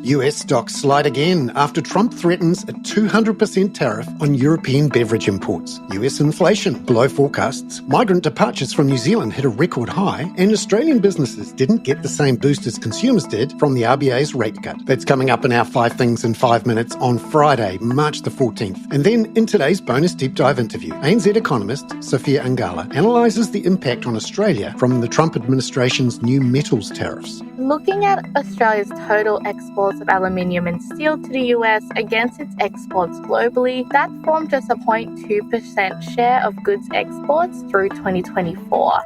US stocks slide again after Trump threatens a 200% tariff on European beverage imports. US inflation below forecasts, migrant departures from New Zealand hit a record high, and Australian businesses didn't get the same boost as consumers did from the RBA's rate cut. That's coming up in our 5 Things in 5 Minutes on Friday, March the 14th. And then in today's bonus deep dive interview, ANZ Economist Sophia Angala analyses the impact on Australia from the Trump administration's new metals tariffs. Looking at Australia's total exports of aluminium and steel to the US against its exports globally, that formed just a 0.2% share of goods exports through 2024.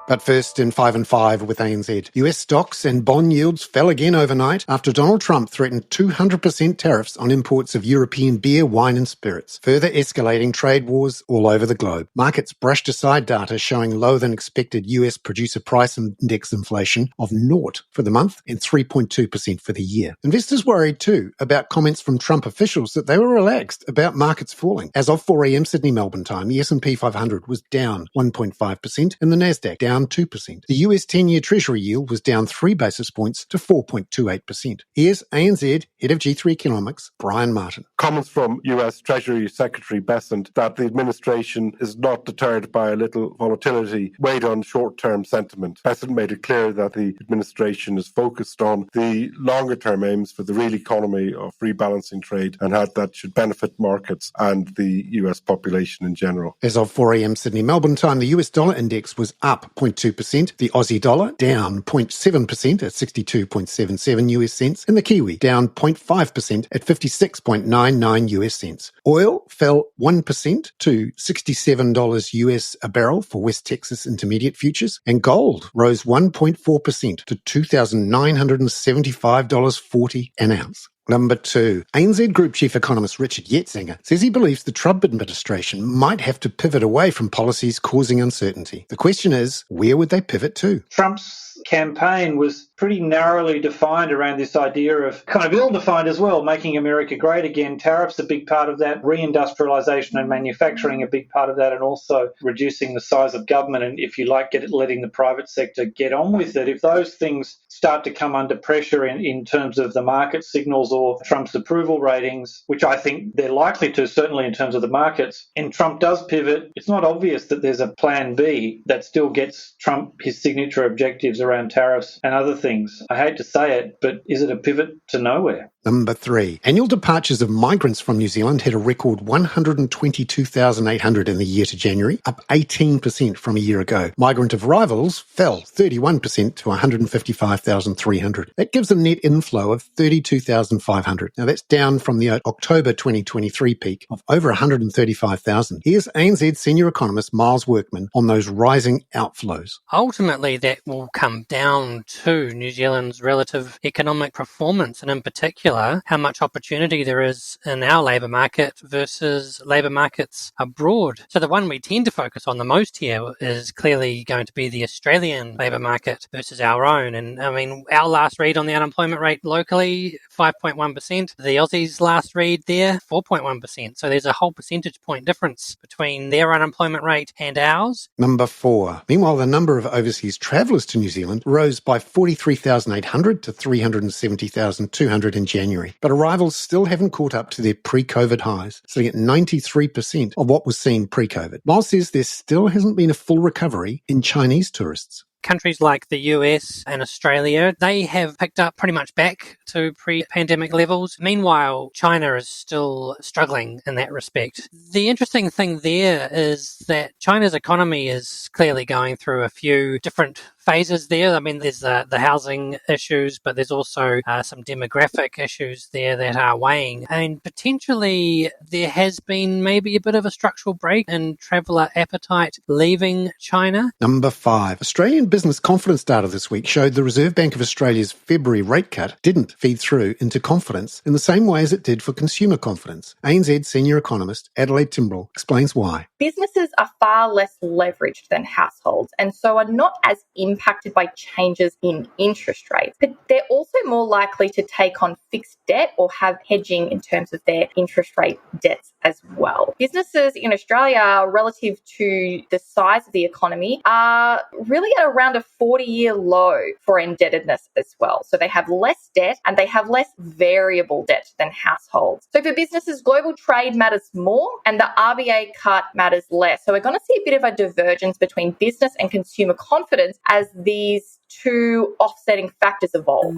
But first, in 5 and 5 with ANZ, US stocks and bond yields fell again overnight after Donald Trump threatened 200% tariffs on imports of European beer, wine and spirits, further escalating trade wars all over the globe. Markets brushed aside data showing lower than expected US producer price index inflation of 0 for the month and 3.2% for the year. Investors worried too about comments from Trump officials that they were relaxed about markets falling. As of 4 a.m. Sydney Melbourne time, the S&P 500 was down 1.5% and the Nasdaq down 2%. The US 10-year Treasury yield was down 3 basis points to 4.28%. Here's ANZ Head of G3 Economics, Brian Martin. Comments from US Treasury Secretary Bessent that the administration is not deterred by a little volatility weighed on short-term sentiment. Bessent made it clear that the administration is focused on the longer-term aims for the real economy of rebalancing trade and how that should benefit markets and the US population in general. As of 4 a.m. Sydney Melbourne time, the US dollar index was up 0.2%, the Aussie dollar down 0.7% at 62.77 US cents, and the Kiwi down 0.5% at 56.99 US cents. Oil fell 1% to $67 US a barrel for West Texas Intermediate futures, and gold rose 1.4% to $2,975.40 an ounce. Number 2. ANZ Group Chief Economist Richard Yetzinger says he believes the Trump administration might have to pivot away from policies causing uncertainty. The question is, where would they pivot to? Trump's campaign was pretty narrowly defined around this idea of, kind of ill-defined as well, making America great again. Tariffs a big part of that, reindustrialization and manufacturing a big part of that, and also reducing the size of government and, if you like, letting the private sector get on with it. If those things start to come under pressure in terms of the market signals or Trump's approval ratings, which I think they're likely to, certainly in terms of the markets, and Trump does pivot, it's not obvious that there's a plan B that still gets Trump his signature objectives around tariffs and other things. I hate to say it, but is it a pivot to nowhere? Number 3. Annual departures of migrants from New Zealand hit a record 122,800 in the year to January, up 18% from a year ago. Migrant arrivals fell 31% to 155,300. That gives a net inflow of 32,500. Now that's down from the October 2023 peak of over 135,000. Here's ANZ Senior Economist Miles Workman on those rising outflows. Ultimately, that will come down to New Zealand's relative economic performance, and in particular, how much opportunity there is in our labour market versus labour markets abroad. So the one we tend to focus on the most here is clearly going to be the Australian labour market versus our own. And I mean, our last read on the unemployment rate locally, 5.1%. The Aussies' last read there, 4.1%. So there's a whole percentage point difference between their unemployment rate and ours. Number 4. Meanwhile, the number of overseas travellers to New Zealand rose by 43,800 to 370,200 in January. But arrivals still haven't caught up to their pre-COVID highs, sitting at 93% of what was seen pre-COVID. Miles says there still hasn't been a full recovery in Chinese tourists. Countries like the US and Australia, they have picked up pretty much back to pre-pandemic levels. Meanwhile, China is still struggling in that respect. The interesting thing there is that China's economy is clearly going through a few different phases there. I mean, there's the housing issues, but there's also some demographic issues there that are weighing. And potentially there has been maybe a bit of a structural break in traveller appetite leaving China. Number 5. Australian business confidence data this week showed the Reserve Bank of Australia's February rate cut didn't feed through into confidence in the same way as it did for consumer confidence. ANZ Senior Economist Adelaide Timbrell explains why. Businesses are far less leveraged than households and so are not as impacted by changes in interest rates, but they're also more likely to take on fixed debt or have hedging in terms of their interest rate debts as well. Businesses in Australia, relative to the size of the economy, are really at around a 40-year low for indebtedness as well. So they have less debt and they have less variable debt than households. So for businesses, global trade matters more and the RBA cut matters less. So we're going to see a bit of a divergence between business and consumer confidence as these two offsetting factors evolve.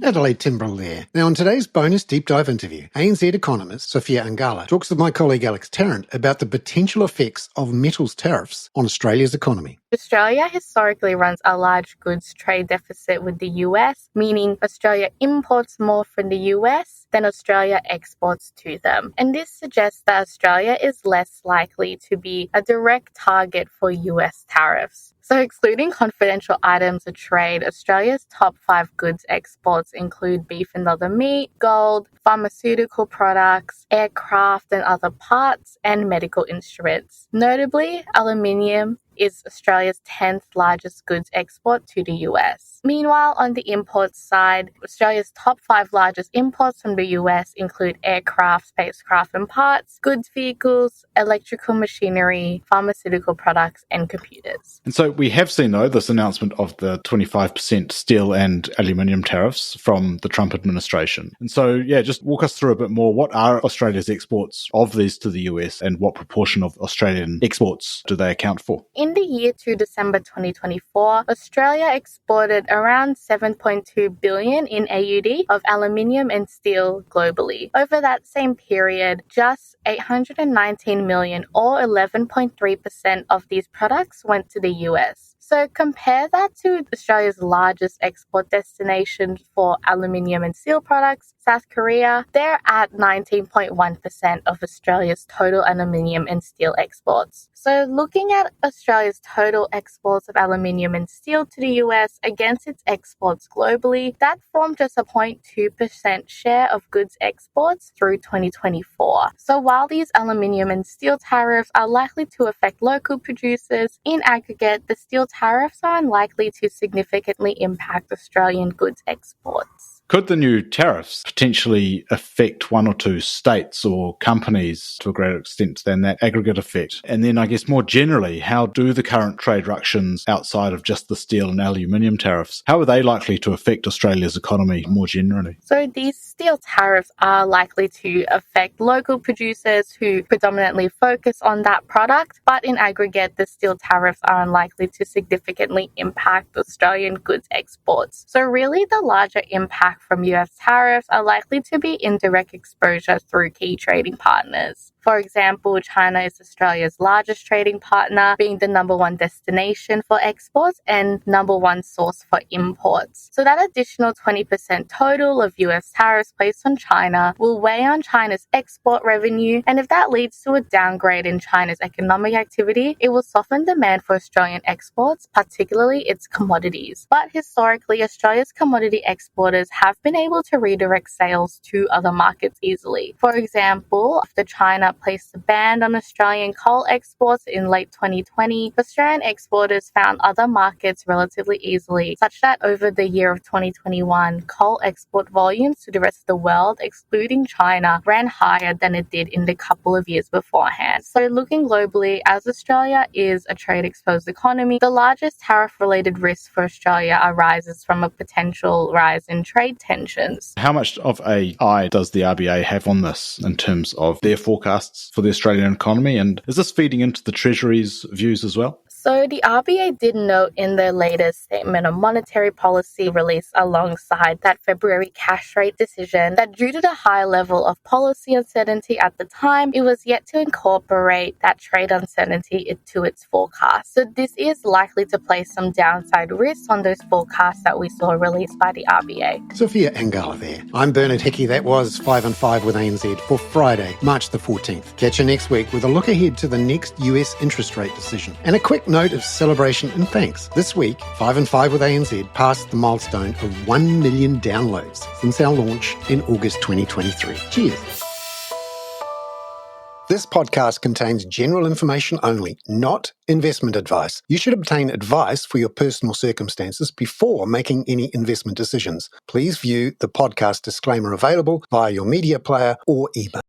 Adelaide Timbrell there. Now, on today's bonus deep dive interview, ANZ Economist Sophia Angala talks with my colleague Alex Tarrant about the potential effects of metals tariffs on Australia's economy. Australia historically runs a large goods trade deficit with the US, meaning Australia imports more from the US than Australia exports to them. And this suggests that Australia is less likely to be a direct target for US tariffs. So excluding confidential items of trade, Australia's top 5 goods exports include beef and other meat, gold, pharmaceutical products, aircraft and other parts, and medical instruments. Notably, aluminium is Australia's 10th largest goods export to the US. Meanwhile, on the imports side, Australia's top 5 largest imports from the US include aircraft, spacecraft and parts, goods vehicles, electrical machinery, pharmaceutical products and computers. And so we have seen, though, this announcement of the 25% steel and aluminium tariffs from the Trump administration. And so, just walk us through a bit more. What are Australia's exports of these to the US and what proportion of Australian exports do they account for? In the year to December 2024, Australia exported around 7.2 billion in AUD of aluminium and steel globally. Over that same period, just 819 million or 11.3% of these products went to the US. So compare that to Australia's largest export destination for aluminium and steel products, South Korea. They're at 19.1% of Australia's total aluminium and steel exports. So looking at Australia's total exports of aluminium and steel to the US against its exports globally, that formed just a 0.2% share of goods exports through 2024. So while these aluminium and steel tariffs are likely to affect local producers, in aggregate, the steel tariffs are unlikely to significantly impact Australian goods exports. Could the new tariffs potentially affect one or two states or companies to a greater extent than that aggregate effect? And then I guess more generally, how do the current trade ructions outside of just the steel and aluminium tariffs, how are they likely to affect Australia's economy more generally? So these steel tariffs are likely to affect local producers who predominantly focus on that product, but in aggregate, the steel tariffs are unlikely to significantly impact Australian goods exports. So really the larger impact from US tariffs are likely to be indirect exposure through key trading partners. For example, China is Australia's largest trading partner, being the number 1 destination for exports and number 1 source for imports. So that additional 20% total of US tariffs placed on China will weigh on China's export revenue, and if that leads to a downgrade in China's economic activity, it will soften demand for Australian exports, particularly its commodities. But historically, Australia's commodity exporters have been able to redirect sales to other markets easily. For example, after China placed a ban on Australian coal exports in late 2020, Australian exporters found other markets relatively easily, such that over the year of 2021, coal export volumes to the rest of the world, excluding China, ran higher than it did in the couple of years beforehand. So looking globally, as Australia is a trade-exposed economy, the largest tariff-related risk for Australia arises from a potential rise in trade tensions. How much of an eye does the RBA have on this in terms of their forecasts for the Australian economy? And is this feeding into the Treasury's views as well? So the RBA did note in their latest statement of monetary policy released alongside that February cash rate decision that due to the high level of policy uncertainty at the time, it was yet to incorporate that trade uncertainty into its forecast. So this is likely to place some downside risks on those forecasts that we saw released by the RBA. Sophia Angala there. I'm Bernard Hickey. That was 5 and 5 with ANZ for Friday, March the 14th. Catch you next week with a look ahead to the next US interest rate decision. And a quick note of celebration and thanks. This week, 5 and 5 with ANZ passed the milestone of 1 million downloads since our launch in August 2023. Cheers. This podcast contains general information only, not investment advice. You should obtain advice for your personal circumstances before making any investment decisions. Please view the podcast disclaimer available via your media player or email.